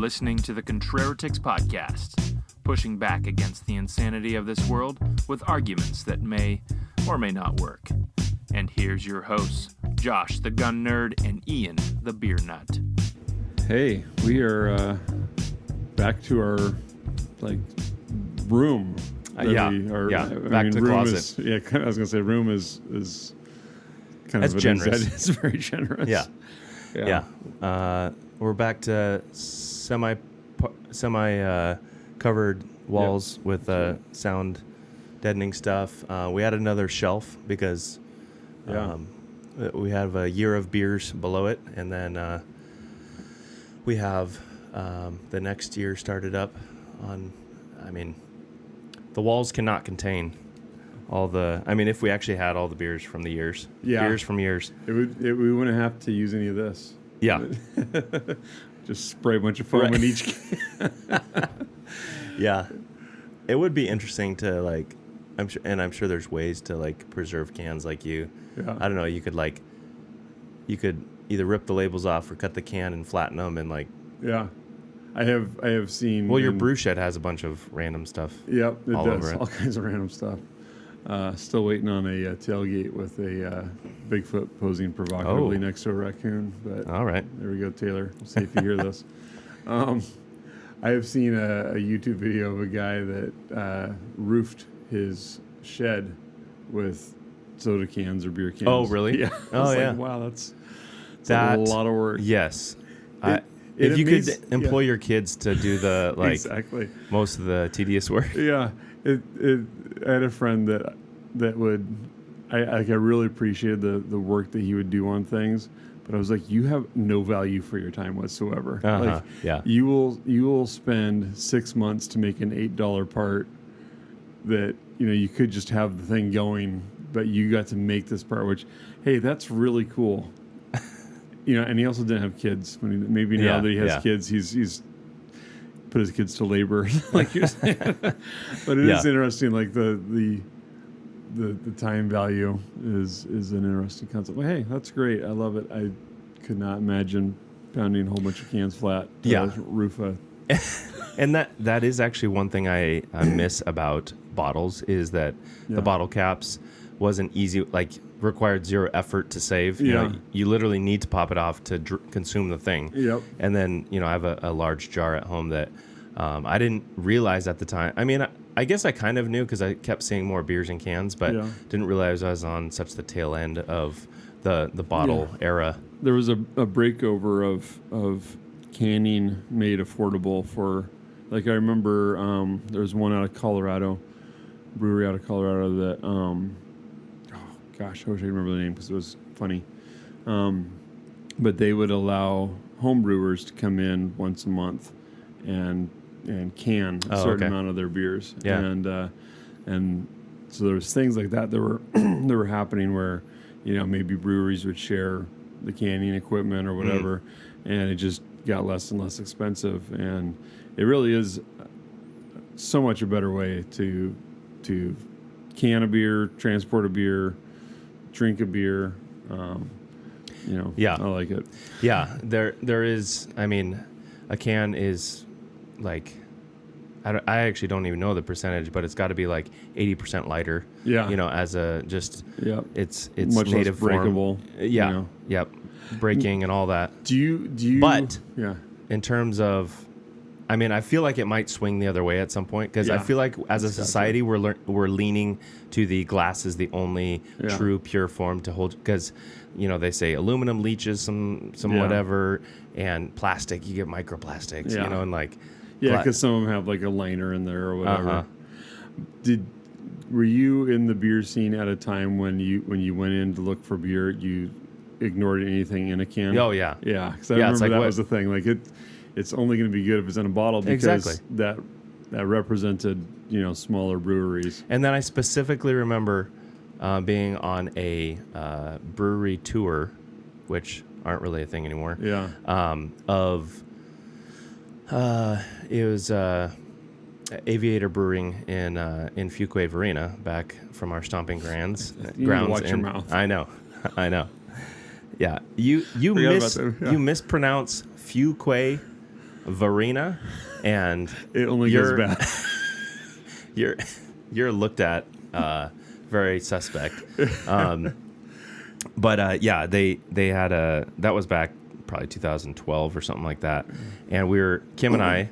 listening to the Contraritics Podcast, pushing back against the insanity of this world with arguments that may or may not work. And here's your hosts, Josh the Gun Nerd and Ian the Beer Nut. Hey, we are back to our room. Back to the closet. I was gonna say room is kind That's of generous. It's very generous. Yeah. We're back to semi covered walls with sound deadening stuff. We had another shelf because we have a year of beers below it, and then we have the next year started up on. The walls cannot contain all the. If we actually had all the beers from the years, beers from years, we wouldn't have to use any of this. Yeah. Just spray a bunch of foam in each can. Yeah. It would be interesting to I'm sure there's ways to preserve cans I don't know, you could either rip the labels off or cut the can and flatten them and Yeah. I have seen. Well, your brew shed has a bunch of random stuff. Yep, it all does. over it. All kinds of random stuff. Still waiting on a tailgate with a Bigfoot posing provocatively next to a raccoon. But all right, there we go, Taylor. We'll see if you hear this. I have seen a YouTube video of a guy that roofed his shed with soda cans or beer cans. Oh, really? Yeah. Oh, yeah. Wow, that's a that, lot of work. Yes. If you could employ your kids to do the exactly most of the tedious work. Yeah, I had a friend that would I really appreciated the work that he would do on things, but I was like, you have no value for your time whatsoever. You will spend 6 months to make an $8 part that you could just have the thing going, but you got to make this part, which hey, that's really cool. And he also didn't have kids. Maybe now that he has kids, he's put his kids to labor, like you're saying. But it is interesting. The time value is an interesting concept. Well, hey, that's great. I love it. I could not imagine pounding a whole bunch of cans flat to roof a. And that is actually one thing I miss about bottles is that the bottle caps wasn't easy. Required zero effort to save. You literally need to pop it off to consume the thing. Yep. And then, I have a large jar at home that I didn't realize at the time. I guess I kind of knew because I kept seeing more beers in cans, but didn't realize I was on such the tail end of the bottle era. There was a breakover of canning made affordable for, I remember there was one out of Colorado, brewery out of Colorado that, gosh, I wish I could remember the name because it was funny. But they would allow home brewers to come in once a month and can a certain amount of their beers. Yeah. And so there was things like that were happening where, maybe breweries would share the canning equipment or whatever, and it just got less and less expensive. And it really is so much a better way to can a beer, transport a beer, drink a beer, I like it. Yeah, there is. A can is I actually don't even know the percentage, but it's got to be 80% lighter. Yeah, as a just it's much native less breakable. Form. Yeah, yep, breaking and all that. Do you? But in terms of. I feel like it might swing the other way at some point because I feel like as a society we're leaning to the glass is the only true pure form to hold because they say aluminum leaches some whatever and plastic you get microplastics and because some of them have a liner in there or whatever. Were you in the beer scene at a time when you went in to look for beer you ignored anything in a can? Oh yeah because I remember that was the thing it's only going to be good if it's in a bottle because that represented, smaller breweries. And then I specifically remember being on a brewery tour, which aren't really a thing anymore. Yeah. It was Aviator Brewing in Fuquay, Varina, back from our stomping grounds. Watch your mouth. I know. Yeah, you mispronounce Fuquay Varina, and it only gets bad. you're looked at very suspect. But yeah, they had that was back probably 2012 or something like that, and Kim and I.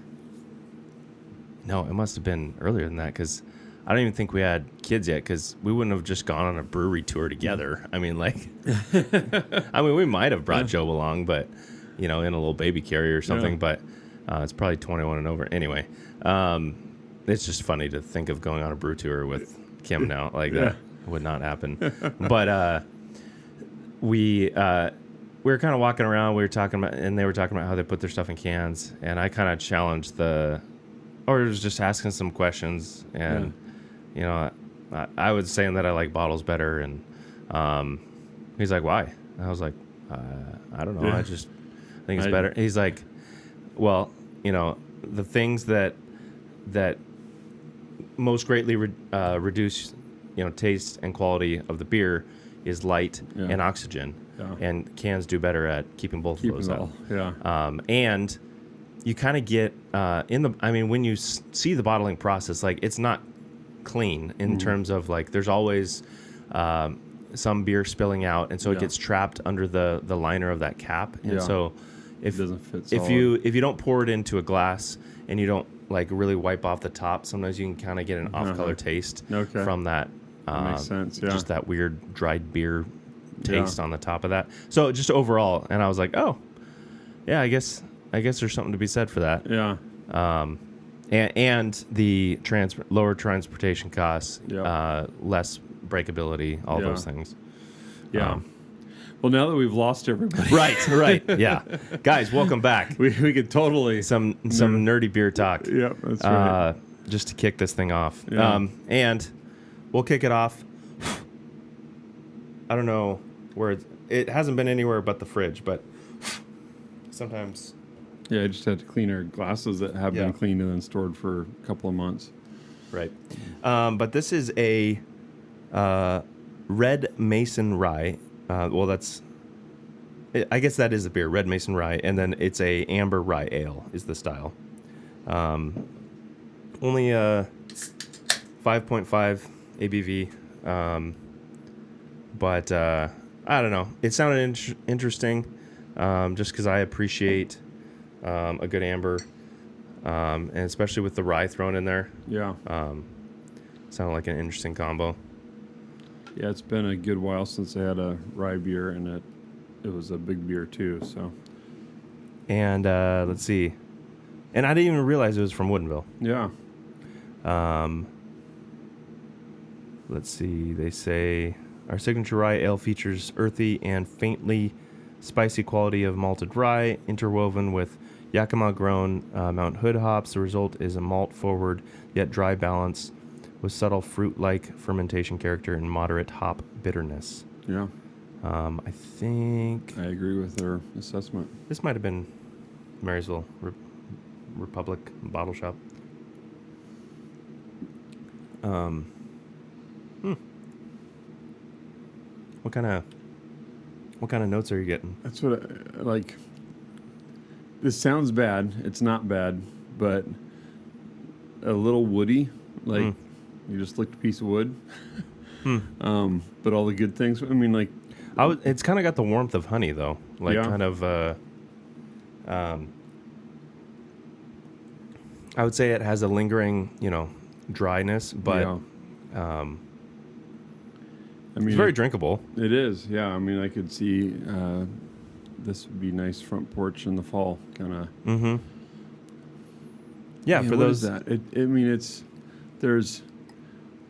No, it must have been earlier than that because I don't even think we had kids yet because we wouldn't have just gone on a brewery tour together. I mean, we might have brought Joe along, but in a little baby carrier or something. Yeah. But it's probably 21 and over. Anyway, it's just funny to think of going on a brew tour with Kim now. That would not happen. But we were kind of walking around. We were talking about, and they were talking about how they put their stuff in cans, and I kind of challenged or was just asking some questions, and I was saying that I like bottles better, and he's like, "Why?" And I was like, "I don't know. I just think it's better." He's like, "Well, the things that most greatly reduce taste and quality of the beer is light and oxygen, and cans do better at keeping both of those out." And you kind of get when you see the bottling process, it's not clean in terms of there's always some beer spilling out, and so it gets trapped under the liner of that cap, and so if it doesn't fit if you don't pour it into a glass and you don't really wipe off the top, sometimes you can kind of get an off-color taste from that. Makes sense. Yeah, just that weird dried beer taste on the top of that. So just overall, and I was like, oh, yeah, I guess there's something to be said for that. Yeah. And the lower transportation costs, less breakability, all those things. Yeah. Well, now that we've lost everybody. Right. Yeah. Guys, welcome back. We could totally. Some nerdy beer talk. Yeah, that's right. Just to kick this thing off. Yeah. And we'll kick it off. I don't know where it hasn't been anywhere but the fridge, but sometimes. Yeah, I just had to clean our glasses that have been cleaned and then stored for a couple of months. Right. But this is a Red Mason Rye. I guess that is a beer, Red Mason Rye, and then it's a amber rye ale is the style. Only 5.5 ABV, but I don't know. It sounded interesting, just because I appreciate a good amber, and especially with the rye thrown in there. Yeah. Sounded like an interesting combo. Yeah, it's been a good while since I had a rye beer, and it was a big beer too. So. And let's see, and I didn't even realize it was from Woodinville. Yeah. Let's see. They say our signature rye ale features earthy and faintly spicy quality of malted rye, interwoven with Yakima-grown Mount Hood hops. The result is a malt-forward yet dry balance with subtle fruit-like fermentation character and moderate hop bitterness. Yeah. I think I agree with their assessment. This might have been Marysville Republic Bottle Shop. What kind of notes are you getting? That's what I like. This sounds bad. It's not bad, but a little woody. You just licked a piece of wood. But all the good things. I mean, it's kind of got the warmth of honey, though. Kind of. I would say it has a lingering, dryness, but it's very drinkable. It is, yeah. I mean, I could see this would be nice front porch in the fall, kind of. Mm-hmm. Yeah, for those. What is that? There's,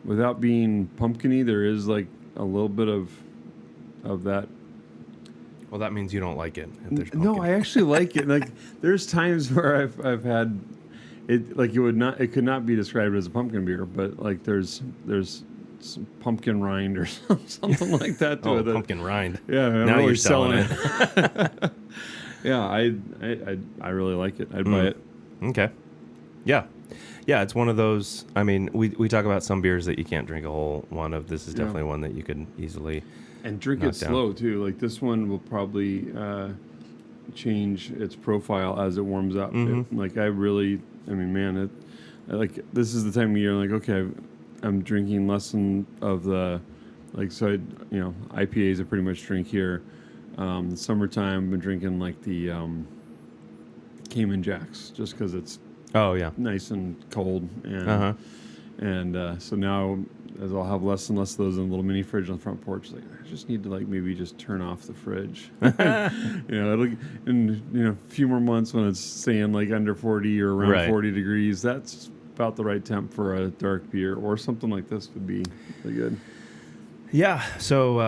without being pumpkin-y, there is a little bit of that. Well, that means you don't like it. If there's pumpkin. No, I actually like it. There's times where I've had it. It could not be described as a pumpkin beer, but there's some pumpkin rind or something like that to it. Pumpkin rind. Yeah, now you're selling it. Yeah, I really like it. I'd buy it. Okay. Yeah. Yeah, it's one of those. I mean, we talk about some beers that you can't drink a whole one of. This is definitely one that you could easily and drink it slow too. This one will probably change its profile as it warms up. This is the time of year, like, okay, I'm drinking less of the, like, so IPAs I pretty much drink here. The summertime, I've been drinking like the Cayman Jacks, just because it's nice and cold, and so now as I'll have less and less of those in a little mini fridge on the front porch, like I just need to like maybe just turn off the fridge. It'll in a few more months when it's staying like under 40 or around 40 degrees, that's about the right temp for a dark beer, or something like this would be really good. Yeah. So,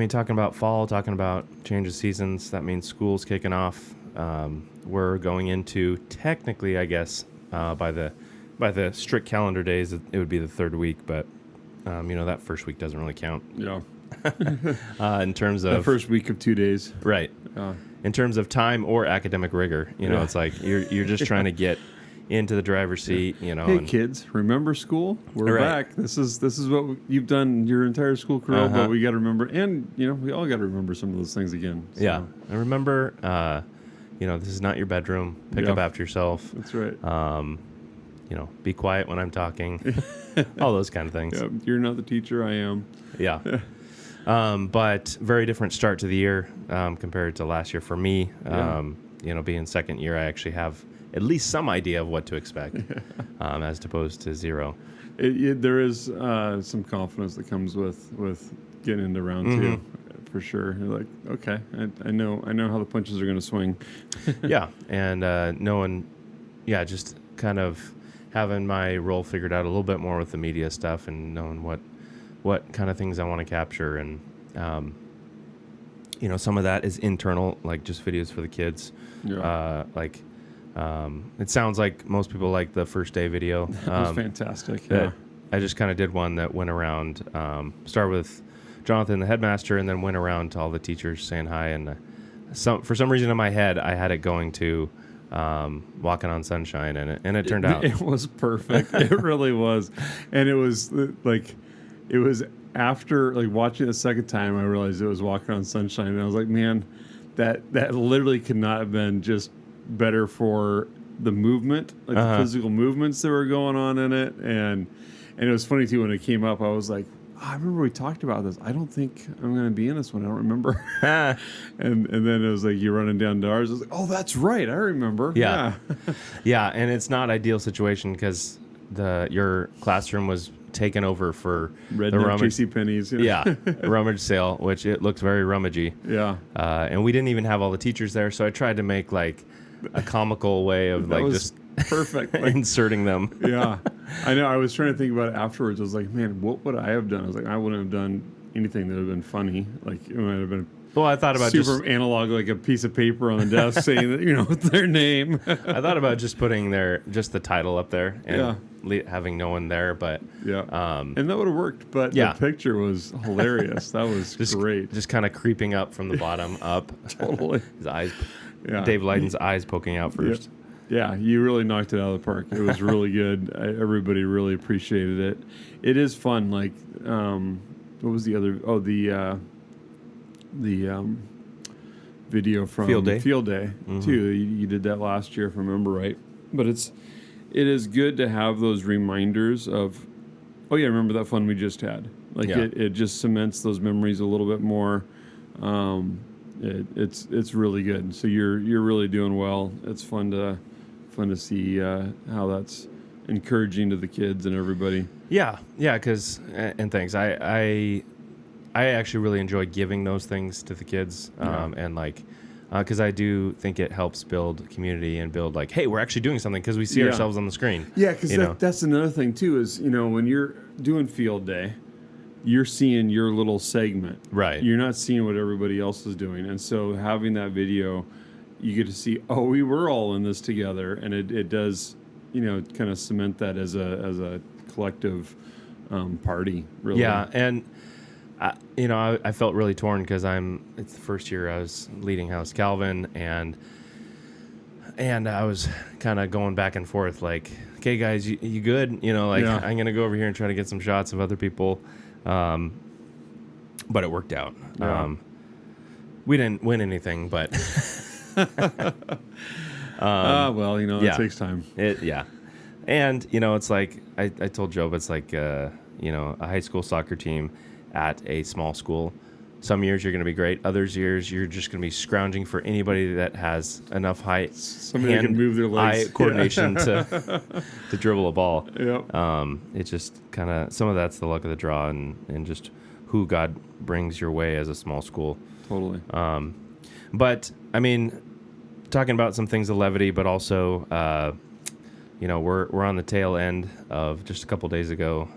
talking about fall, talking about change of seasons, that means school's kicking off. We're going into, technically, I guess, by the strict calendar days, it would be the third week, but, that first week doesn't really count. Yeah. In terms of... the first week of 2 days. Right. In terms of time or academic rigor, it's like you're just trying to get into the driver's seat, Hey, kids, remember school? We're back. This is what you've done your entire school career, but we got to remember, and we all got to remember some of those things again. So. Yeah, and remember, this is not your bedroom. Pick up after yourself. That's right. Be quiet when I'm talking. All those kind of things. Yeah, you're not the teacher. I am. Yeah. But very different start to the year compared to last year for me. Being second year, I actually have at least some idea of what to expect, as opposed to zero. There is some confidence that comes with getting into round two, for sure. You're like, okay, I know how the punches are going to swing. Yeah, and knowing, just kind of having my role figured out a little bit more with the media stuff, and knowing what kind of things I want to capture, and some of that is internal, like just videos for the kids, it sounds like most people like the first day video. It was fantastic. Yeah. I just kind of did one that went around, started with Jonathan, the headmaster, and then went around to all the teachers saying hi. And for some reason in my head, I had it going to Walking on Sunshine, and it turned out. It was perfect. It really was. And it was after like watching it the second time, I realized it was Walking on Sunshine. And I was like, man, that literally could not have been just better for the movement, like the physical movements that were going on in it. And it was funny too, when it came up, I was like, I remember we talked about this. I don't think I'm going to be in this one. I don't remember. and then it was like, you're running down to ours. I was like, oh, that's right. I remember. Yeah. Yeah. And it's not ideal situation because your classroom was taken over for the JCPenney's. Rummage sale, which it looks very rummagey. Yeah. And we didn't even have all the teachers there. So I tried to make like a comical way of like just perfect inserting them. Yeah. I know. I was trying to think about it afterwards. I was like, man, what would I have done? I was like, I wouldn't have done anything that would have been funny. Like, it might have been I thought about super analog, like a piece of paper on the desk saying that, their name. I thought about just putting just the title up there and having no one there, but and that would have worked. But the picture was hilarious. That was great. Just kind of creeping up from the bottom up. Totally. His eyes, Dave Leiden's eyes poking out first. Yeah, you really knocked it out of the park. It was really good. Everybody really appreciated it. It is fun. Like, what was the other? Oh, the video from Field Day too. You did that last year, if I remember right. But it is good to have those reminders of, oh yeah, remember that fun we just had. Like it just cements those memories a little bit more. It's really good. So you're really doing well. It's fun to see how that's encouraging to the kids and everybody. Yeah, because and thanks. I actually really enjoy giving those things to the kids, and like, because I do think it helps build community and build like, hey, we're actually doing something because we see ourselves on the screen. Yeah, because that's another thing too is, when you're doing field day, you're seeing your little segment. Right. You're not seeing what everybody else is doing. And so having that video, you get to see, oh, we were all in this together. And it does, kind of cement that as a collective party, really. Yeah, and I felt really torn because it's the first year I was leading House Calvin, and I was kind of going back and forth like, okay, guys, you good? I'm going to go over here and try to get some shots of other people. But it worked out. Yeah. We didn't win anything, but Well, it takes time. And, it's like, I told Job, it's like, a high school soccer team at a small school. Some years you're going to be great. Others years you're just going to be scrounging for anybody that has enough height, somebody that can move their legs, eye coordination to dribble a ball. Yep. It's just kind of, some of that's the luck of the draw and just who God brings your way as a small school. Totally. But, I mean, talking about some things of levity, but also, we're on the tail end of just a couple days ago,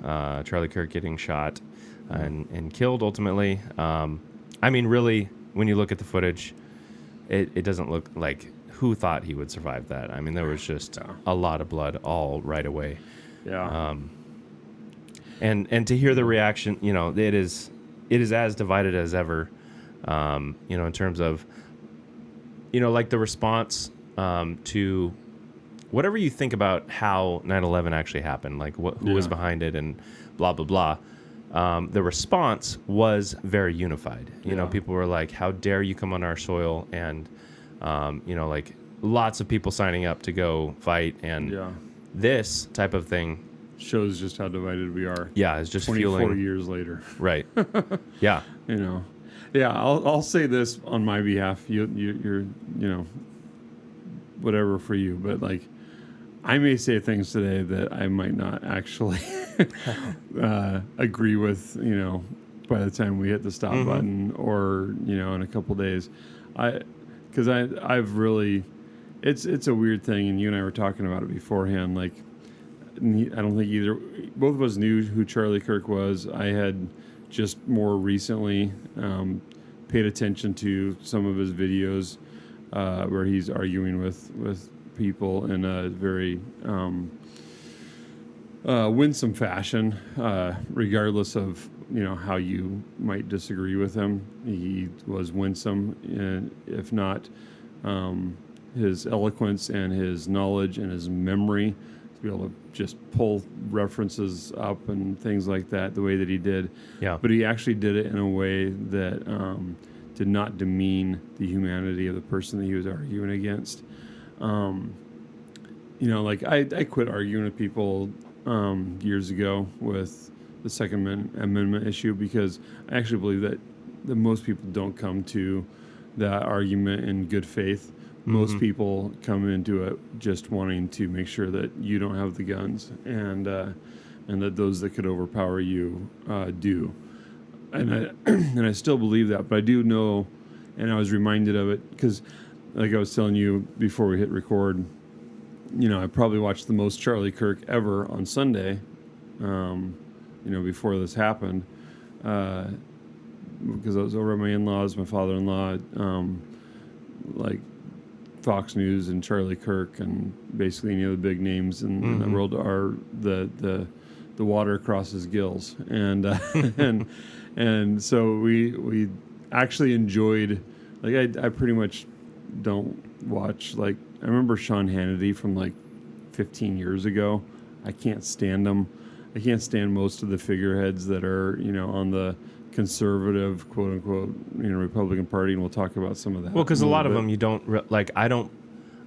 Charlie Kirk getting shot and killed ultimately. I mean, really, when you look at the footage, it doesn't look like who thought he would survive that. I mean, there was just a lot of blood all right away. Yeah. And to hear the reaction, it is as divided as ever, in terms of, like the response to whatever you think about how 9/11 actually happened, like who was behind it and blah, blah, blah. The response was very unified. People were like, how dare you come on our soil? And, like lots of people signing up to go fight. And this type of thing shows just how divided we are. Yeah, it's just 24 years later. Right. Yeah. Yeah, I'll say this on my behalf. You're whatever for you, but like, I may say things today that I might not actually agree with, by the time we hit the stop button or, in a couple days. Because I've really, it's a weird thing, and you and I were talking about it beforehand. Like, I don't think both of us knew who Charlie Kirk was. I had just more recently paid attention to some of his videos where he's arguing with people in a very winsome fashion, regardless of how you might disagree with him. He was winsome, and if not, his eloquence and his knowledge and his memory to be able to just pull references up and things like that the way that he did. Yeah. But he actually did it in a way that did not demean the humanity of the person that he was arguing against. Like I quit arguing with people years ago with the Second Amendment issue because I actually believe that most people don't come to that argument in good faith. Most people come into it just wanting to make sure that you don't have the guns and that those that could overpower you do. And I still believe that, but I do know, and I was reminded of it because, like I was telling you before we hit record, I probably watched the most Charlie Kirk ever on Sunday, before this happened, because I was over at my in-laws, my father-in-law, like Fox News and Charlie Kirk and basically any of the big names in the world are the water across his gills, and and so we actually enjoyed, like I pretty much don't watch, like I remember Sean Hannity from like 15 years ago. I can't stand him. I can't stand most of the figureheads that are on the conservative, quote unquote, Republican Party, and we'll talk about some of that. Well, because a lot of them you don't like. I don't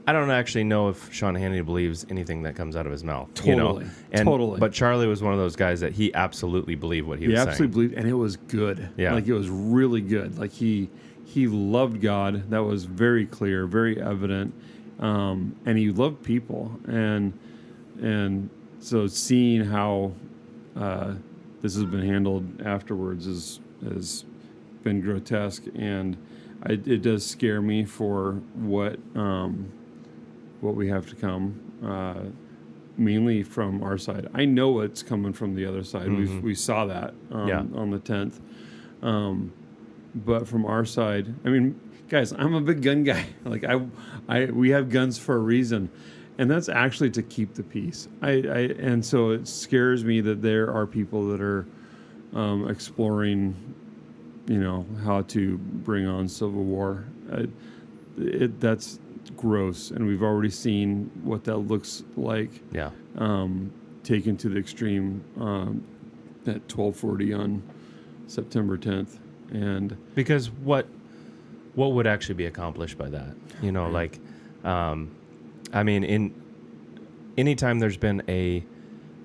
actually know if Sean Hannity believes anything that comes out of his mouth. Totally, totally. But Charlie was one of those guys that he absolutely believed what he was saying. He absolutely believed, and it was good. Yeah, like it was really good. Like he loved God. That was very clear, very evident, and he loved people, and so seeing how this has been handled afterwards has been grotesque, and it does scare me for what we have to come, mainly from our side. I know what's coming from the other side. We saw that on the 10th, but from our side, I mean, guys, I'm a big gun guy. Like we have guns for a reason. And that's actually to keep the peace. And so it scares me that there are people that are exploring, how to bring on civil war. That's gross, and we've already seen what that looks like. Yeah. Taken to the extreme at 12:40 on September 10th, and because what what would actually be accomplished by that? You know, like, I mean, anytime there's been a,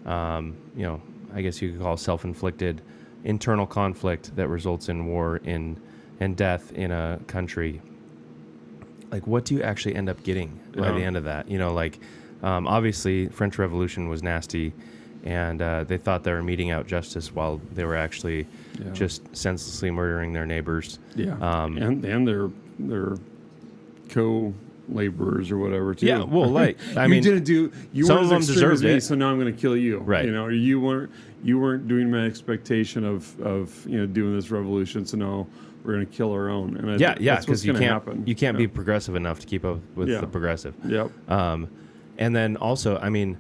you know, I guess you could call self-inflicted internal conflict that results in war and death in a country, like, what do you actually end up getting by the end of that? You know, like, obviously, French Revolution was nasty, and they thought they were meting out justice while they were actually just senselessly murdering their neighbors. Yeah, and their co-laborers or whatever too. Yeah, well, like, I mean, you some weren't of them as extreme deserved as me, it. so now I'm going to kill you. Right. You know, you weren't doing my expectation of you know, doing this revolution, so now we're going to kill our own. And that's what's because gonna happen. you can't be progressive enough to keep up with the progressive. Yep. And then also, I mean,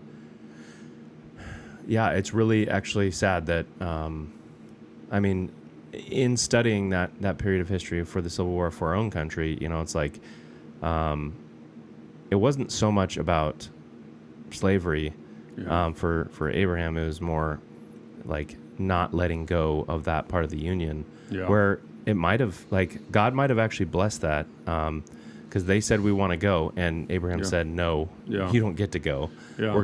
yeah, it's really actually sad that, I mean, in studying that period of history for the Civil War for our own country, you know, it's like, it wasn't so much about slavery for Abraham. It was more like not letting go of that part of the Union, where it might have, like, God might have actually blessed that, because they said we want to go, and Abraham said no, you don't get to go. We're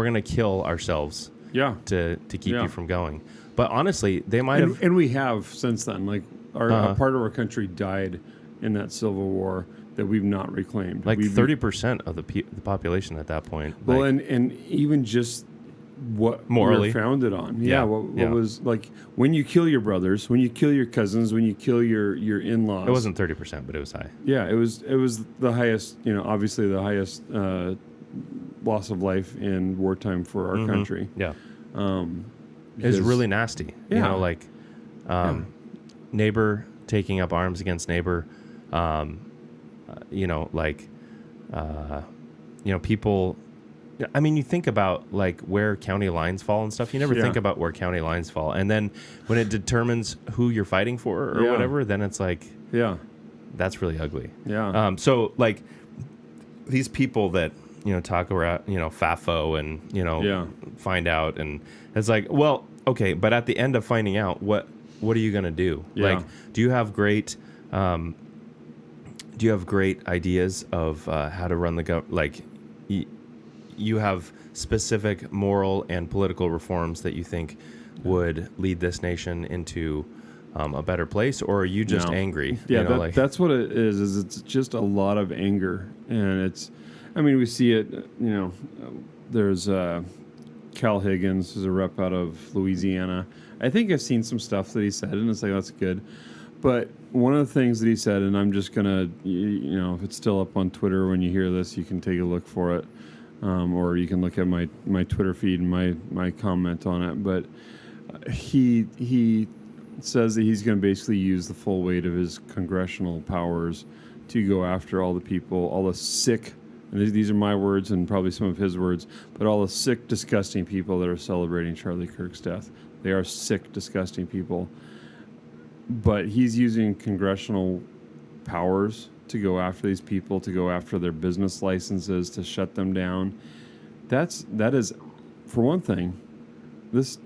gonna kill ourselves to keep you from going. But honestly, they might have, and we have since then. Like, a part of our country died in that Civil War that we've not reclaimed. Like 30% of the population at that point. Well, like, and even just what morally we were founded on. What was, like, when you kill your brothers, when you kill your cousins, when you kill your in-laws. It wasn't 30%, but it was high. Yeah, it was the highest, you know, obviously the highest loss of life in wartime for our country. Yeah. It was really nasty. You know, like, neighbor taking up arms against neighbor, you know, like, you know, people, I mean, you think about, like, where county lines fall and stuff. You never think about where county lines fall. And then when it determines who you're fighting for or whatever, then it's like, that's really ugly. Yeah. So, like, these people that, you know, talk about, you know, FAFO and, you know, find out, and it's like, well, okay, but at the end of finding out, what are you going to do? Like, do you have great ideas of how to run the government? Like, you have specific moral and political reforms that you think would lead this nation into a better place, or are you just angry? Yeah, you know, that's what it is it's just a lot of anger. And it's, I mean, we see it, you know, there's Cal Higgins, who's a rep out of Louisiana. I think I've seen some stuff that he said, and it's like, that's good. But one of the things that he said, and I'm just going to, you know, if it's still up on Twitter when you hear this, you can take a look for it. Or you can look at my Twitter feed and my comment on it. But he says that he's going to basically use the full weight of his congressional powers to go after all the people, all the sick, and these are my words and probably some of his words, but all the sick, disgusting people that are celebrating Charlie Kirk's death. They are sick, disgusting people. But he's using congressional powers to go after these people, to go after their business licenses, to shut them down. That is, for one thing, this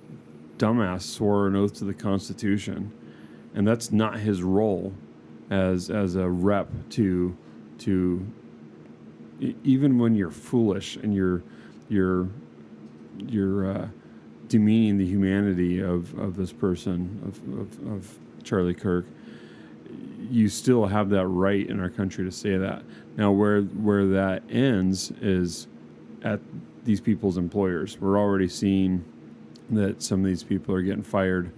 dumbass swore an oath to the Constitution, and that's not his role as a rep to even when you're foolish and you're demeaning the humanity of this person, of Charlie Kirk. You still have that right in our country to say that. Now, where that ends is at these people's employers. We're already seeing that some of these people are getting fired.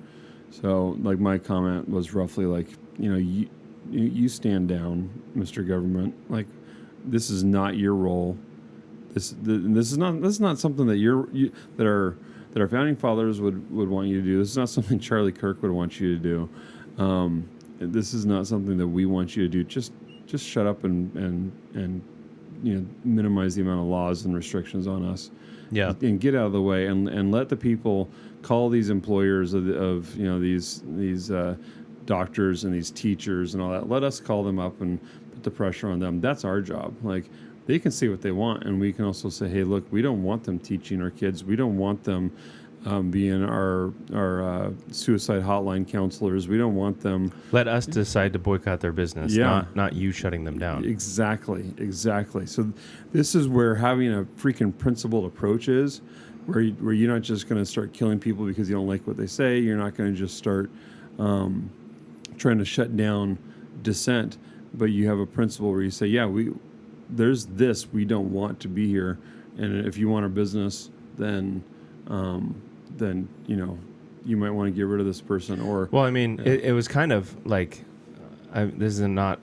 So, like, my comment was roughly like, you know, you stand down, Mr. Government. Like, this is not your role. This is not something that that our founding fathers would want you to do. This is not something Charlie Kirk would want you to do. This is not something that we want you to do. Just shut up and you know, minimize the amount of laws and restrictions on us. Yeah. And get out of the way and let the people call these employers of you know, these doctors and these teachers and all that. Let us call them up and put the pressure on them. That's our job. Like, they can say what they want, and we can also say, hey, look, we don't want them teaching our kids. We don't want them being our suicide hotline counselors. We don't want them. Let us decide to boycott their business, not you shutting them down. Exactly. So this is where having a freaking principled approach is, where you're not just going to start killing people because you don't like what they say. You're not going to just start trying to shut down dissent, but you have a principle where you say, there's this, we don't want to be here, and if you want our business, then you might want to get rid of this person. Or it was kind of like, this is not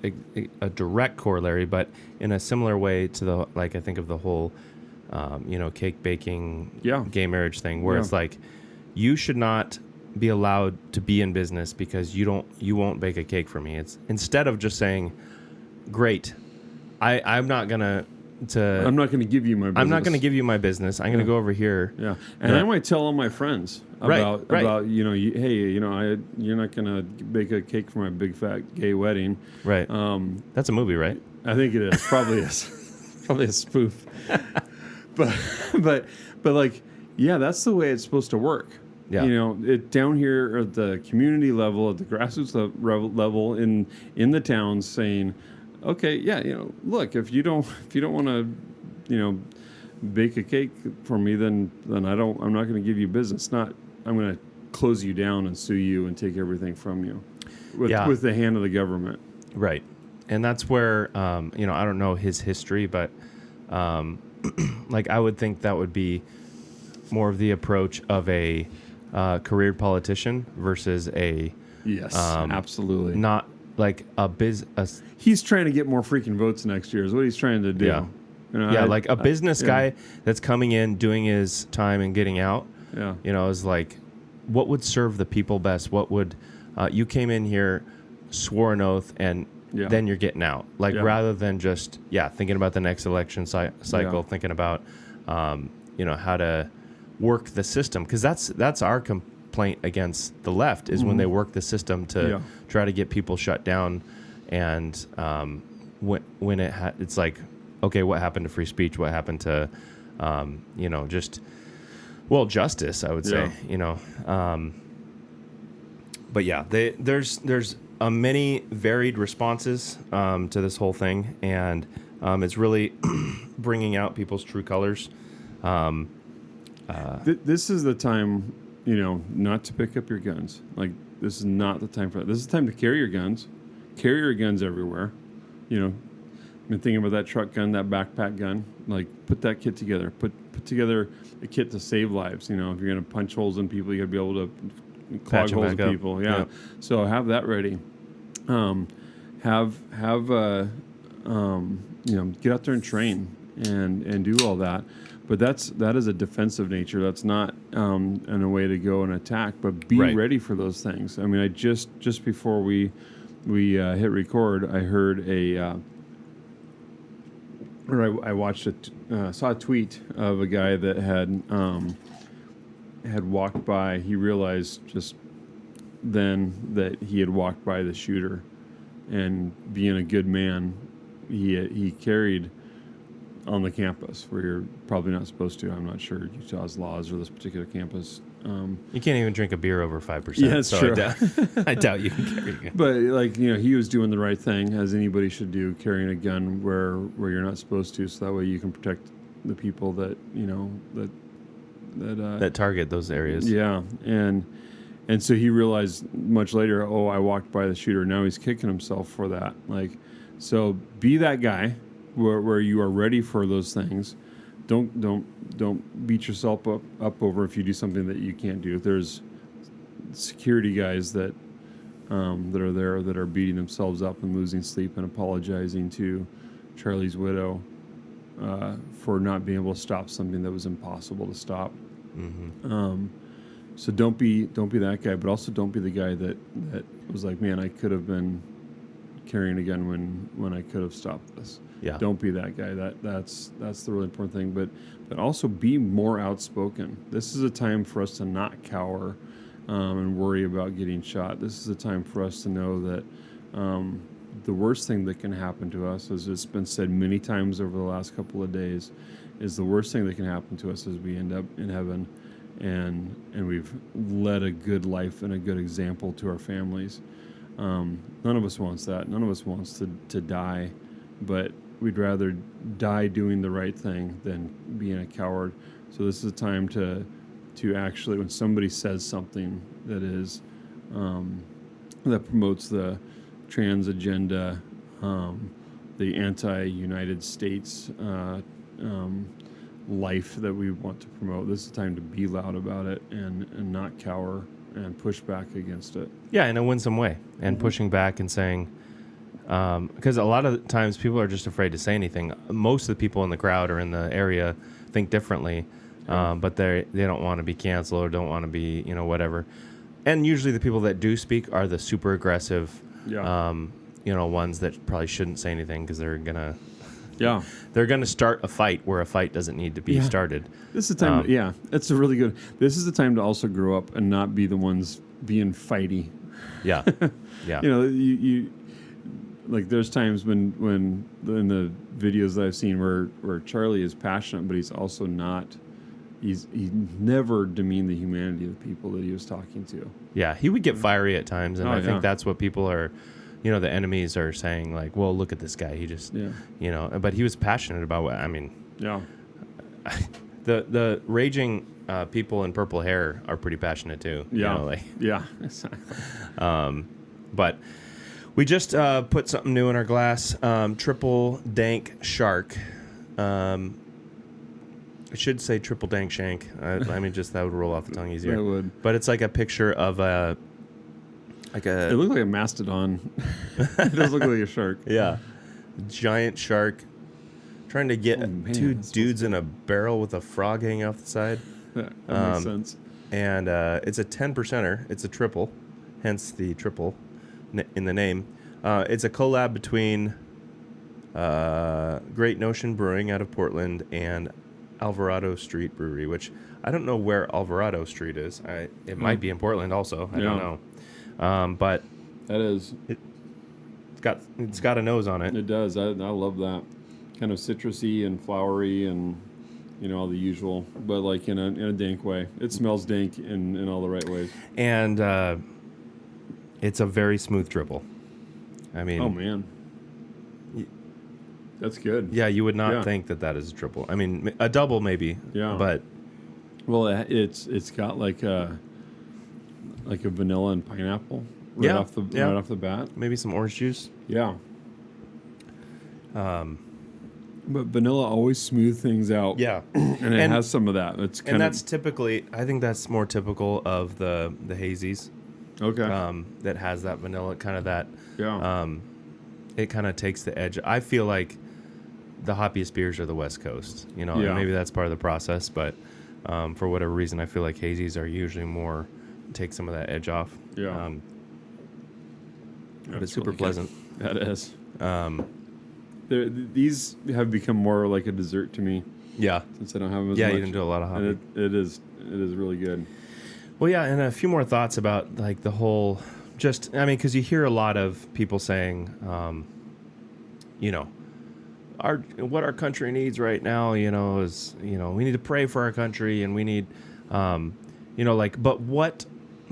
a direct corollary, but in a similar way to I think of the whole cake baking gay marriage thing, where it's like, you should not be allowed to be in business because you won't bake a cake for me. It's instead of just saying, great, I'm not gonna give you my business. I'm not gonna give you my business. I'm gonna go over here. Yeah, and I might tell all my friends about you're not gonna bake a cake for my big fat gay wedding. Right. That's a movie, right? I think it is. Probably is. Probably a spoof. but like, that's the way it's supposed to work. Yeah. It down here at the community level, at the grassroots level in the towns, saying, okay, look, if you don't want to, bake a cake for me, then I'm not going to give you business. I'm going to close you down and sue you and take everything from you with the hand of the government. Right. And that's where, I don't know his history, but I would think that would be more of the approach of a career politician versus a absolutely not like a he's trying to get more freaking votes next year is what he's trying to do. Like a business guy that's coming in, doing his time and getting out. Is like, what would serve the people best? What would you came in here, swore an oath, and then you're getting out, rather than just thinking about the next election cycle, thinking about how to work the system, because that's our complaint against the left is when they work the system to try to get people shut down, and when it's like, okay, what happened to free speech? What happened to justice? I would say, but there's many varied responses to this whole thing, and it's really bringing out people's true colors. This is the time, not to pick up your guns. Like, this is not the time for that. This is the time to carry your guns. Carry your guns everywhere. I've been thinking about that truck gun, that backpack gun. Like, put that kit together. Put together a kit to save lives. If you're going to punch holes in people, you got to be able to clog holes in people. Yeah. Yep. So have that ready. Get out there and train and do all that. But that is a defensive nature. That's not in a way to go and attack, but be ready for those things. I mean, I just before we hit record, I heard I watched saw a tweet of a guy that had walked by. He realized just then that he had walked by the shooter, and being a good man, he carried on the campus where you're probably not supposed to. I'm not sure Utah's laws or this particular campus. You can't even drink a beer over 5%. Yeah, that's true. I doubt you can carry a gun. But he was doing the right thing, as anybody should do, carrying a gun where you're not supposed to, so that way you can protect the people that that target those areas. Yeah, and so he realized much later, I walked by the shooter. Now he's kicking himself for that. So be that guy where you are ready for those things. Don't beat yourself up over if you do something that you can't do. There's security guys that are there that are beating themselves up and losing sleep and apologizing to Charlie's widow for not being able to stop something that was impossible to stop. Mm-hmm. So don't be that guy, but also don't be the guy that was like, man, I could have been carrying a gun when I could have stopped this. Yeah. Don't be that guy. That's the really important thing. But also be more outspoken. This is a time for us to not cower and worry about getting shot. This is a time for us to know that the worst thing that can happen to us, as it's been said many times over the last couple of days, is the worst thing that can happen to us is we end up in heaven. and we've led a good life and a good example to our families. None of us wants that. None of us wants to die, but we'd rather die doing the right thing than being a coward. So this is a time to actually, when somebody says something that is that promotes the trans agenda, the anti-United States life that we want to promote, this is a time to be loud about it and not cower and push back against it. Yeah, in a winsome way, and pushing back and saying, because a lot of times people are just afraid to say anything. Most of the people in the crowd or in the area think differently, but they don't want to be canceled or don't want to be, whatever. And usually the people that do speak are the super aggressive, ones that probably shouldn't say anything because they're gonna start a fight where a fight doesn't need to be started. This is the time. It's a really good. This is the time to also grow up and not be the ones being fighty. Yeah, yeah. You like. There's times when in the videos that I've seen where Charlie is passionate, but he's also not. He never demeaned the humanity of the people that he was talking to. Yeah, he would get fiery at times, and I think that's what people are. The enemies are saying, like, well, look at this guy. He just, but he was passionate about what, the raging people in purple hair are pretty passionate too. Exactly. But we just put something new in our glass, triple dank shark. I should say triple dank shank. Just that would roll off the tongue easier. It would. But it's like a picture of a. It looked like a mastodon. It does look like a shark. Yeah. Giant shark trying to get two dudes in a barrel with a frog hanging off the side. Yeah, that makes sense. And it's a 10%er. It's a triple, hence the triple in the name. It's a collab between Great Notion Brewing out of Portland and Alvarado Street Brewery, which I don't know where Alvarado Street is. It might be in Portland also. I don't know. But that is it's got a nose on it. It does. I love that kind of citrusy and flowery and all the usual, but like in a dank way. It smells dank in all the right ways. And it's a very smooth triple. Oh man, that's good. Yeah, you would not think that is a triple. A double maybe. Yeah, but it's got like a vanilla and pineapple right off the bat. Maybe some orange juice. Yeah. But vanilla always smooth things out. Yeah. and it has some of that. That's typically, I think that's more typical of the hazies. Okay. That has that vanilla kind of that. Yeah. It kind of takes the edge. I feel like the hoppiest beers are the West Coast. And maybe that's part of the process, but for whatever reason, I feel like hazies are usually more. Take some of that edge off. Yeah. But it's super really pleasant. That is. These have become more like a dessert to me. Yeah. Since I don't have them as much. Yeah, you didn't do a lot of hoppy. And it is really good. Well, yeah, and a few more thoughts about like the whole, because you hear a lot of people saying, what our country needs right now, is, we need to pray for our country and we need, but what,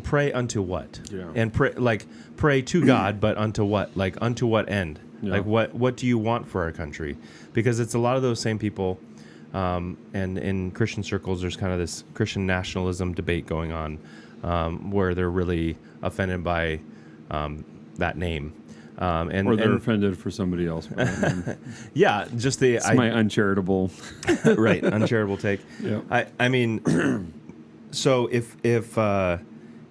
pray unto what? Yeah. And pray to God, but unto what? Like, unto what end? Yeah. Like, what do you want for our country? Because it's a lot of those same people, and in Christian circles, there's kind of this Christian nationalism debate going on, where they're really offended by that name. Or they're offended for somebody else. Yeah, just it's my uncharitable, right? Uncharitable take. Yeah. So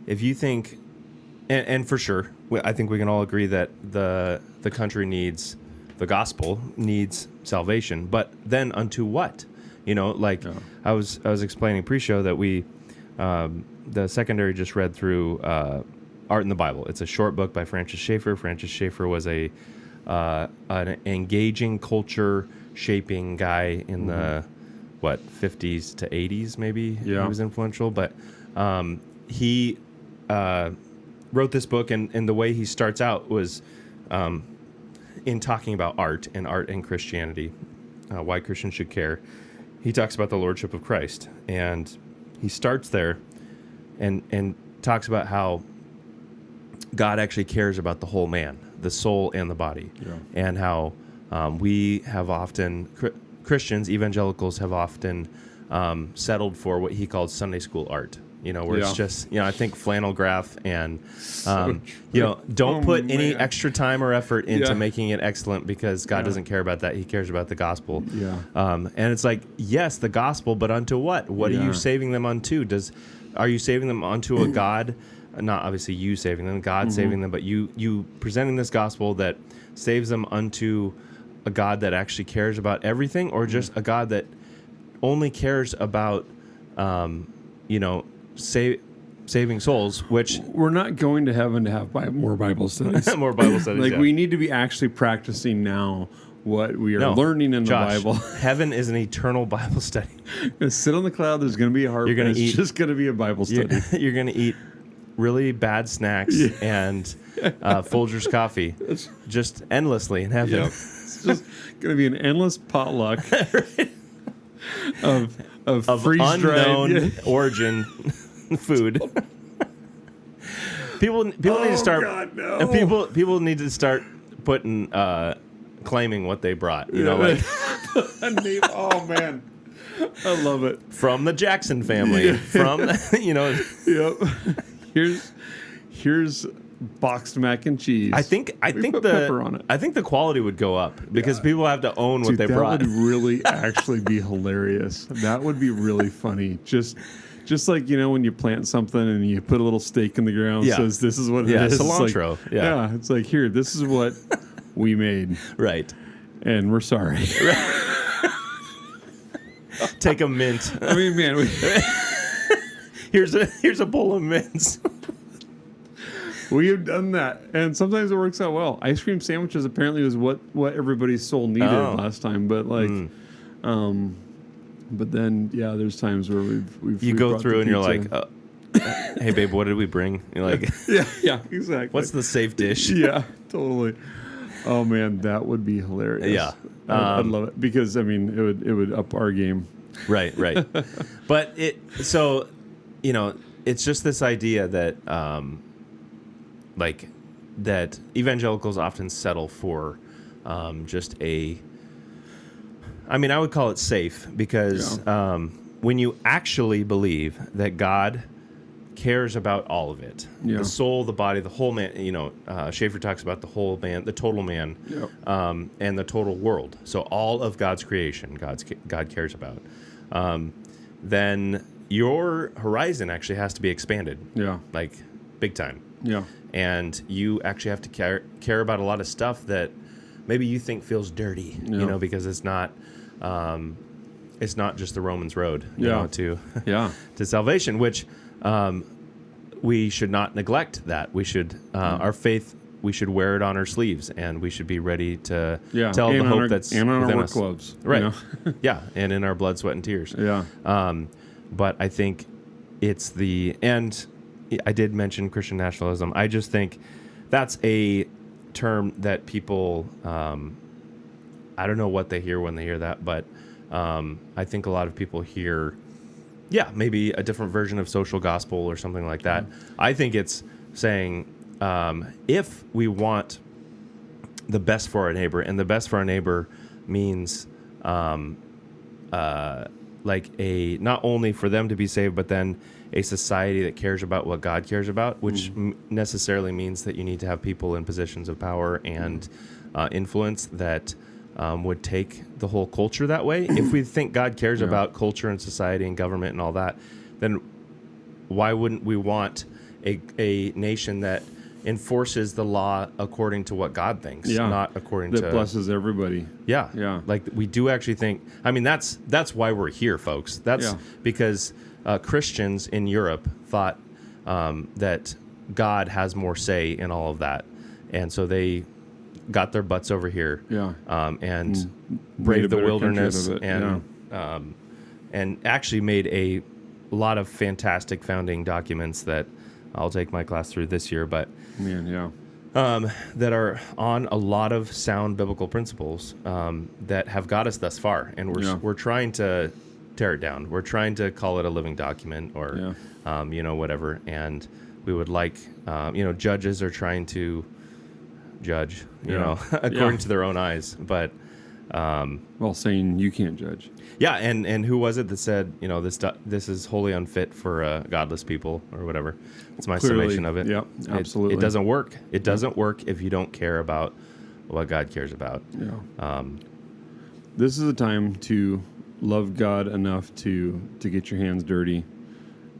if you think, and for sure, I think we can all agree that the country needs the gospel, needs salvation, but then unto what? I was explaining pre-show that we the secondary just read through Art in the Bible. It's a short book by Francis Schaeffer. Francis Schaeffer was an engaging, culture shaping guy in the 50s to 80s maybe. Yeah. He was influential, but he wrote this book, and the way he starts out was in talking about art and Christianity, why Christians should care. He talks about the Lordship of Christ, and he starts there and talks about how God actually cares about the whole man, the soul and the body, and how we have often, Christians, evangelicals have often settled for what he called Sunday school art. Where it's just, I think flannel graph and, don't put any extra time or effort into making it excellent because God doesn't care about that. He cares about the gospel. Yeah. And it's like, yes, the gospel, but unto what? What are you saving them unto? Are you saving them unto a God? Not obviously you saving them, God saving them, but you presenting this gospel that saves them unto a God that actually cares about everything, or just a God that only cares about, saving souls, which we're not going to heaven to have more Bible studies. More Bible studies. Like we need to be actually practicing now what we are learning in Josh, the Bible. Heaven is an eternal Bible study. You're gonna sit on the cloud. There's going to be a harp. It's just going to be a Bible study. You're going to eat really bad snacks and Folgers coffee, just endlessly in heaven. Yep. It's just going to be an endless potluck of unknown origin food. People need to start. God, no. People need to start putting claiming what they brought. Oh man, I love it. From the Jackson family. From Yep. Here's boxed mac and cheese. I think pepper on it. I think the quality would go up because people have to own what they brought. That would really actually be hilarious. That would be really funny. Just like, when you plant something and you put a little stake in the ground, says this is what it is. Cilantro. It's like, it's like, here, this is what we made. Right. And we're sorry. Take a mint. I mean, man, here's a bowl of mints. We have done that, and sometimes it works out well. Ice cream sandwiches apparently was what everybody's soul needed last time, but but then there's times where we've go through and you're like, hey babe, what did we bring? You're like, yeah, exactly. What's the safe dish? Yeah, totally. Oh man, that would be hilarious. Yeah, I'd love it because it would up our game. Right. But it's just this idea that that evangelicals often settle for just I would call it safe because when you actually believe that God cares about all of it, the soul, the body, the whole man, Schaeffer talks about the whole man, the total man, and the total world. So all of God's creation, God cares about. Then your horizon actually has to be expanded. Yeah. Like big time. Yeah. And you actually have to care about a lot of stuff that maybe you think feels dirty, because it's not just the Romans road, to salvation, which we should not neglect that. We should our faith, we should wear it on our sleeves, and we should be ready to tell the hope that's and on within our work us. gloves, right? And in our blood, sweat, and tears. Yeah. But I think it's and I did mention Christian nationalism. I just think that's a term that people, I don't know what they hear when they hear that, but I think a lot of people hear, maybe a different version of social gospel or something like that. I think it's saying, if we want the best for our neighbor, and the best for our neighbor means not only for them to be saved, but then a society that cares about what God cares about, which necessarily means that you need to have people in positions of power and influence that would take the whole culture that way. If we think God cares about culture and society and government and all that, then why wouldn't we want a nation that enforces the law according to what God thinks, not according that blesses everybody. Yeah. Like we do actually think. I mean, that's why we're here, folks. That's because Christians in Europe thought that God has more say in all of that, and so they got their butts over here, and braved the wilderness, and actually made a lot of fantastic founding documents that I'll take my class through this year, but that are on a lot of sound biblical principles that have got us thus far, and we're trying to tear it down. We're trying to call it a living document or, whatever. And we would like, judges are trying to judge, according to their own eyes. But, saying you can't judge. Yeah. And who was it that said, this is wholly unfit for godless people or whatever? It's my summation of it. Yeah, absolutely. It doesn't work. It doesn't work if you don't care about what God cares about. Yeah. This is a time to love God enough to get your hands dirty,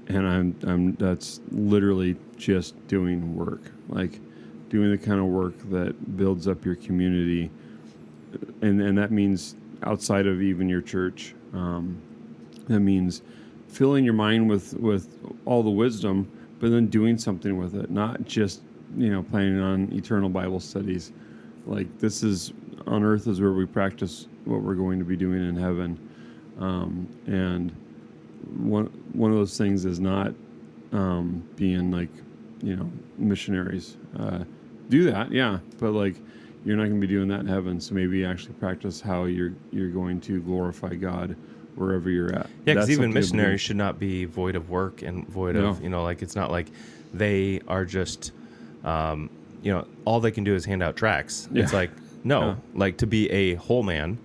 and I'm that's literally just doing work, like doing the kind of work that builds up your community, and that means outside of even your church. That means filling your mind with all the wisdom, but then doing something with it, not just planning on eternal Bible studies. Like, this is on earth is where we practice what we're going to be doing in heaven. And one of those things is not being like, missionaries. Do that, yeah, but like you're not going to be doing that in heaven. So maybe actually practice how you're going to glorify God wherever you're at. Yeah, because even missionaries should not be void of work and void of it's not like they are just all they can do is hand out tracts. Yeah. It's like like to be a whole man.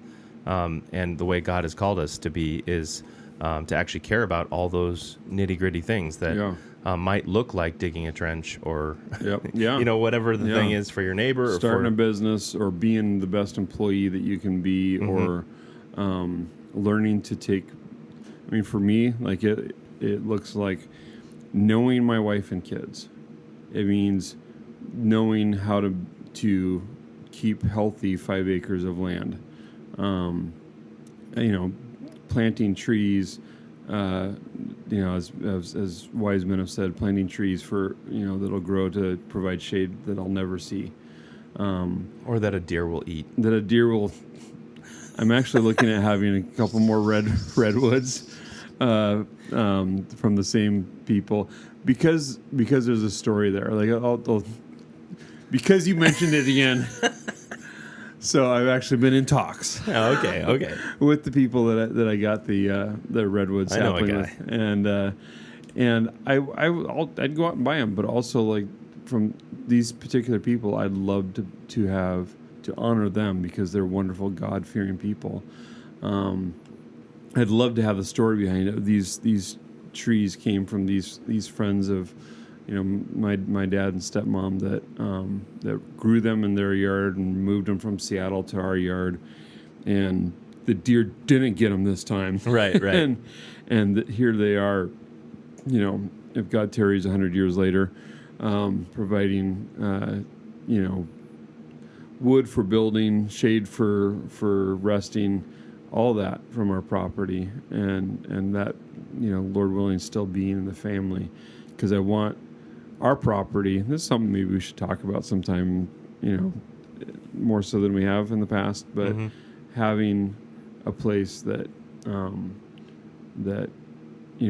And the way God has called us to be is to actually care about all those nitty-gritty things that might look like digging a trench or, whatever the thing is for your neighbor. Starting a business or being the best employee that you can be, or learning to take... I mean, for me, like it looks like knowing my wife and kids. It means knowing how to keep healthy 5 acres of land. Planting trees, as wise men have said, planting trees for, that'll grow to provide shade that I'll never see. Or that a deer will eat. I'm actually looking at having a couple more redwoods, from the same people because there's a story there. Like, because you mentioned it again. So I've actually been in talks. Oh, okay. With the people that I got the redwood sapling with, and I'd go out and buy them, but also like from these particular people, I'd love to honor them because they're wonderful, God-fearing people. I'd love to have the story behind it. These trees came from these friends of, my dad and stepmom that grew them in their yard and moved them from Seattle to our yard, and the deer didn't get them this time. Right. and here they are, if God tarries 100 years later, providing, wood for building, shade for resting, all that from our property, and that, Lord willing, still being in the family, because I want our property. This is something maybe we should talk about sometime, more so than we have in the past, but having a place that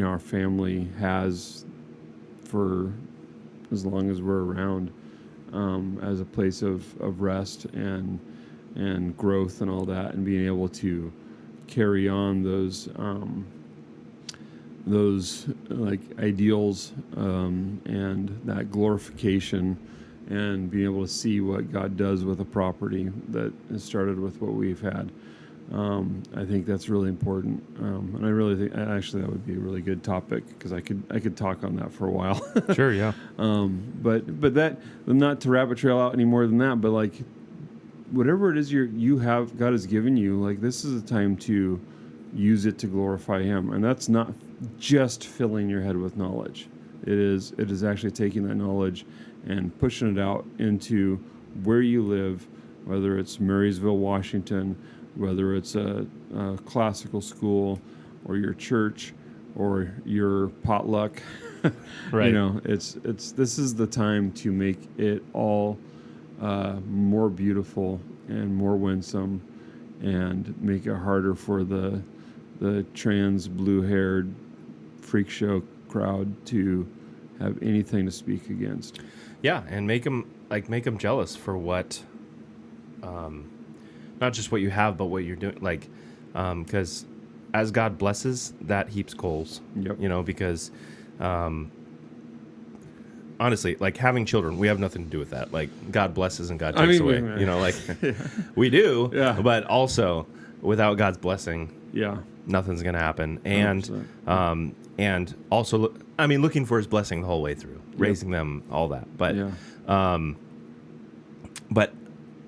our family has for as long as we're around, as a place of rest and growth and all that, and being able to carry on those like ideals, and that glorification, and being able to see what God does with a property that has started with what we've had. I think that's really important, and I really think actually that would be a really good topic, because I could talk on that for a while. Sure, yeah. But that, not to rabbit trail out any more than that, but like whatever it is you have, God has given you, like this is a time to use it to glorify Him, and that's not just filling your head with knowledge. It is actually taking that knowledge and pushing it out into where you live, whether it's Marysville, Washington, whether it's a classical school or your church or your potluck. Right. It's this is the time to make it all more beautiful and more winsome, and make it harder for the trans blue-haired freak show crowd to have anything to speak against. Yeah, and make them jealous for what, not just what you have, but what you're doing. Like, because as God blesses, that heaps coals. Yep. You know, because honestly, like having children, we have nothing to do with that. Like God blesses and God takes away. You know, like we do, but also without God's blessing, nothing's gonna happen. And also, I mean, looking for His blessing the whole way through, raising them, all that. But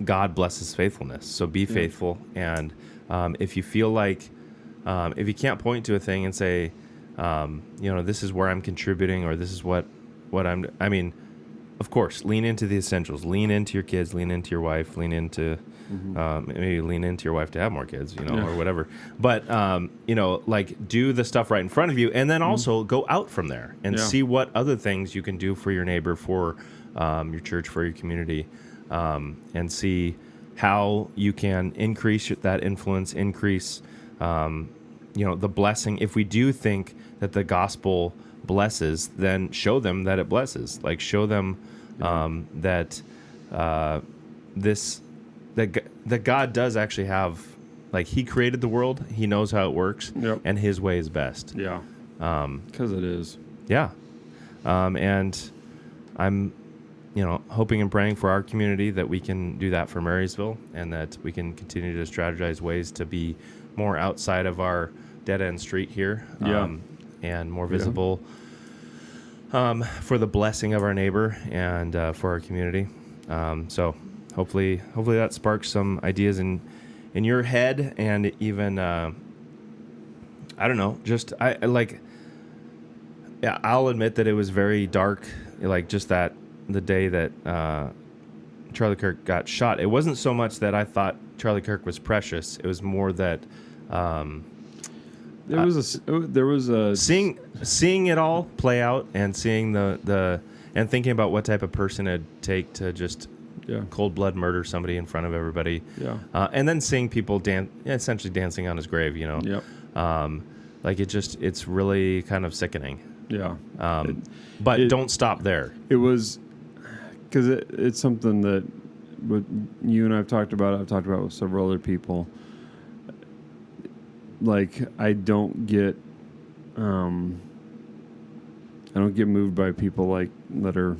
God blesses faithfulness. So be faithful. And if you feel like, if you can't point to a thing and say, you know, this is where I'm contributing, or this is what I mean, of course, lean into the essentials. Lean into your kids. Lean into your wife. Lean into maybe lean into your wife to have more kids, you know, or whatever. But you know, like do the stuff right in front of you, and then also go out from there and see what other things you can do for your neighbor, for your church, for your community, and see how you can increase that influence, increase you know, the blessing. If we do think that the gospel blesses, then show them that it blesses. Like show them that that God does actually have, like He created the world, He knows how it works, and His way is best. Because it is. And I'm, you know, hoping and praying for our community that we can do that for Marysville, and that we can continue to strategize ways to be more outside of our dead end street here, and more visible for the blessing of our neighbor and for our community. So hopefully that sparks some ideas in your head, and even I don't know, just I'll admit that it was very dark, like just that the day that Charlie Kirk got shot. It wasn't so much that I thought Charlie Kirk was precious. It was more that there was a seeing it all play out, and seeing the and thinking about what type of person it'd take to just cold blood murder somebody in front of everybody. And then seeing people essentially dancing on his grave, you know. Like it's really kind of sickening. But don't stop there. It was because it's something that what you and I've talked about. I've talked about with several other people. Like I don't get moved by people like that are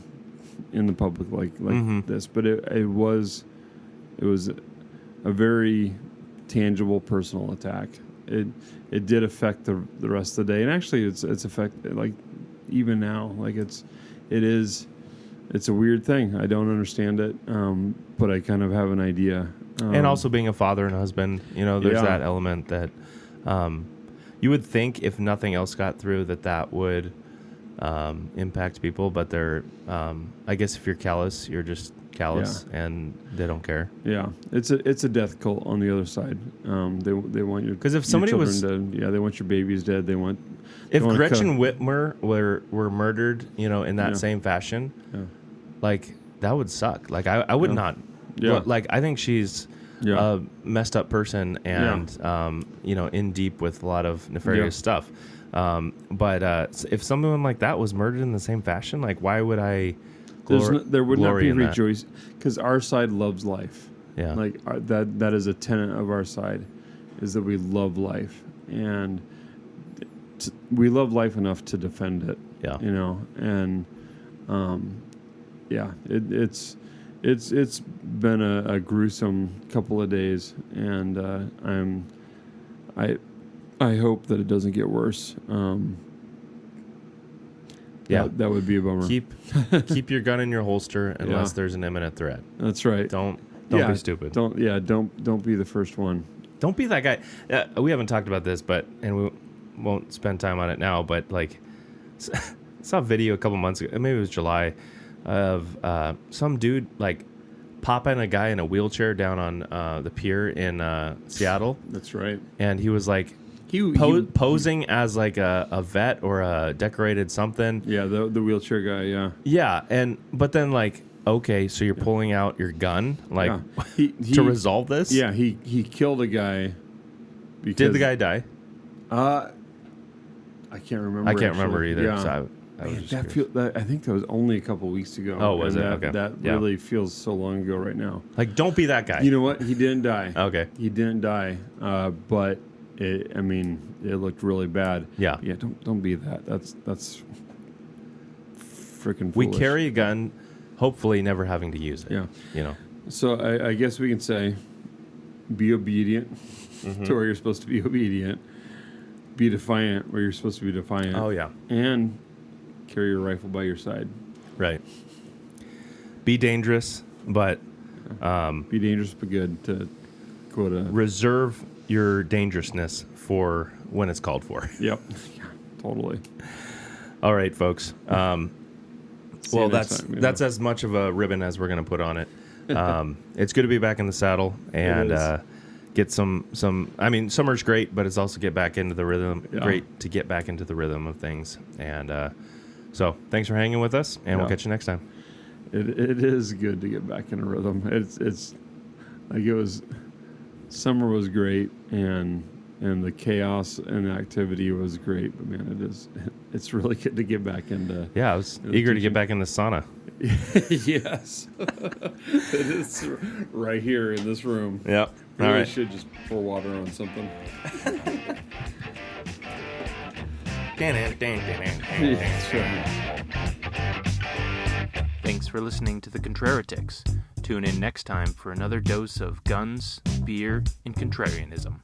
in the public like this, but it was a very tangible personal attack. It did affect the rest of the day, and actually it's affected, like even now, like it's a weird thing. I don't understand it, but I kind of have an idea. And also being a father and husband, you know, there's that element that you would think if nothing else got through that would impact people, but they're I guess if you're callous, you're just callous, and they don't care. It's a death cult on the other side. They want your, because if somebody was dead, they want your babies dead. If Gretchen Whitmer were murdered, you know, in that same fashion, like that would suck. Like I would not. Like I think she's a messed up person, and you know, in deep with a lot of nefarious stuff. But if someone like that was murdered in the same fashion, like why would I? There would not be rejoice, because our side loves life. Like that is a tenet of our side, is that we love life, and we love life enough to defend it. You know, and it's been a gruesome couple of days, and I hope that it doesn't get worse. That would be a bummer. Keep your gun in your holster unless there's an imminent threat. That's right. Don't be stupid. Don't be the first one. Don't be that guy. We haven't talked about this, and we won't spend time on it now. But like, I saw a video a couple months ago, maybe it was July, of some dude like popping a guy in a wheelchair down on the pier in Seattle. That's right. And he was like, posing as like a vet or a decorated something. The wheelchair guy. But then like, okay, so you're pulling out your gun like to resolve this? He killed a guy. Did the guy die? I can't remember. I can't remember either. Yeah. So I think that was only a couple weeks ago. Oh, was it? Okay. That really feels so long ago right now. Like, don't be that guy. You know what? He didn't die. Okay. He didn't die, but it looked really bad. Yeah. Yeah, don't be that. That's freaking foolish. We carry a gun, hopefully never having to use it. Yeah. You know. So I guess we can say, be obedient to where you're supposed to be obedient. Be defiant where you're supposed to be defiant. Oh, yeah. And carry your rifle by your side. Right. Be dangerous, but... be dangerous but good, to quote a... Reserve your dangerousness for when it's called for. Yep. Yeah, totally. All right, folks. Well, that's time, as much of a ribbon as we're going to put on it. It's good to be back in the saddle and get some. I mean, summer's great, but it's also get back into the rhythm. Yeah. Great to get back into the rhythm of things. And so, thanks for hanging with us, and we'll catch you next time. It is good to get back in a rhythm. It's like it was. Summer was great, and the chaos and the activity was great. But man, it's really good to get back into. Yeah, I was eager to get back in the sauna. Yes, it is right here in this room. Yep. Really all right. Should just pour water on something. That's right. Thanks for listening to the Contraritics. Tune in next time for another dose of guns, beer, and contrarianism.